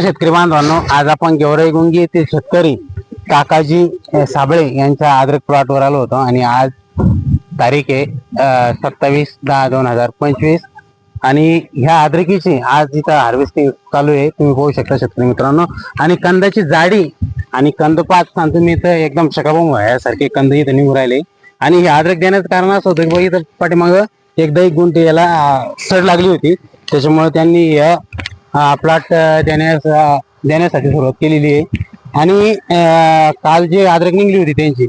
शेतकरी बांधवांनो, आज आपण गेवराई गुंगी येथील शेतकरी काकाजी साबळे यांच्या अद्रक प्लॉटवर आलो होतो आणि आज तारीख आहे 27/10/2025 आणि ह्या अद्रकीची आज इथं हार्वेस्टिंग चालू आहे. तुम्ही पाहू शकता शेतकरी मित्रांनो. आणि कंदाची जाडी आणि कंद पाच सांगतो मी इथं एकदम शकाबंग यासारखे कंद इथं निघून राहिले. आणि हे अद्रक देण्याचं कारण असं होतं की इथं पाठीमागं एकदा एक गुंठे याला सड लागली होती, त्याच्यामुळे त्यांनी प्लॉट देण्यासाठी सुरुवात केलेली आहे. आणि काल जे अद्रक निघली होती त्यांची,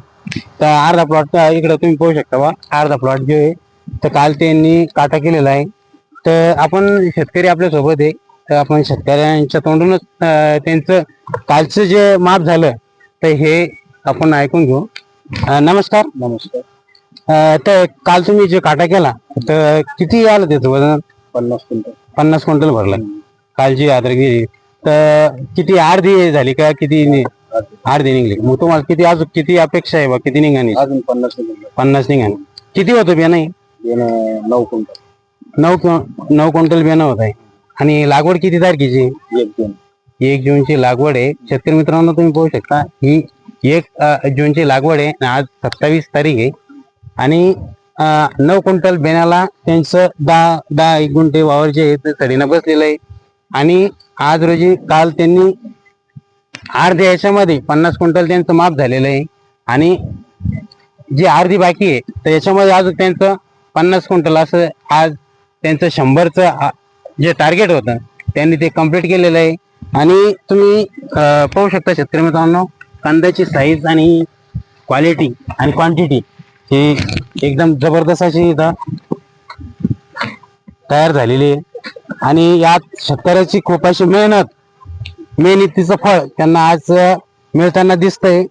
तर अर्धा प्लॉट इकडे तुम्ही पाहू शकता बा, अर्धा प्लॉट जो आहे तर काल त्यांनी काटा केलेला आहे. तर आपण शेतकरी आपल्या सोबत आहे, तर आपण शेतकऱ्यांच्या तोंडूनच त्यांचं कालचं जे माप झालं तर हे आपण ऐकून घेऊ. नमस्कार. नमस्कार. तर काल तुम्ही जे काटा केला तर किती आलं त्याचं वजन? 50 क्विंटल. 50 क्विंटल भरलं कालची अद्रक. तर किती अर्धी झाली का किती? अर्धी निघली. मग तुम्हाला किती अजून किती अपेक्षा आहे बा, किती निघाली? अजून 50 क्विंटल. 50 निघाली. किती होतं बियाणं? 9 क्विंटल. 9 क्विंटल बियाणं होत आहे. आणि लागवड किती तारखेची? 1 जून. 1 जूनची लागवड आहे. शेतकरी मित्रांनो, तुम्ही पाहू शकता ही 1 जूनची लागवड आहे. आज 27 तारीख आहे आणि 9 क्विंटल बेण्याला त्यांचं 10 1 गुंठे वावर जे आहे ते सडीनं बसलेलं आहे. आणि आज रोजी काल त्यांनी अर्ध्या याच्यामध्ये 50 क्विंटल त्यांचं माप झालेलं आहे आणि जी अर्धी बाकी आहे तर याच्यामध्ये अजून त्यांचं 50 क्विंटल असं आज त्यांचं 100चं जे टार्गेट होतं त्यांनी ते कम्प्लीट केलेलं आहे. आणि तुम्ही पाहू शकता शेतकरी मित्रांनो, कांद्याची साईज आणि क्वालिटी आणि क्वांटिटी ही एकदम जबरदस्त अशी इथं तयार झालेली आहे. आणि यात शेतकऱ्याची खूप अशी मेहनतीचं फळ त्यांना आज मिळताना दिसतंय.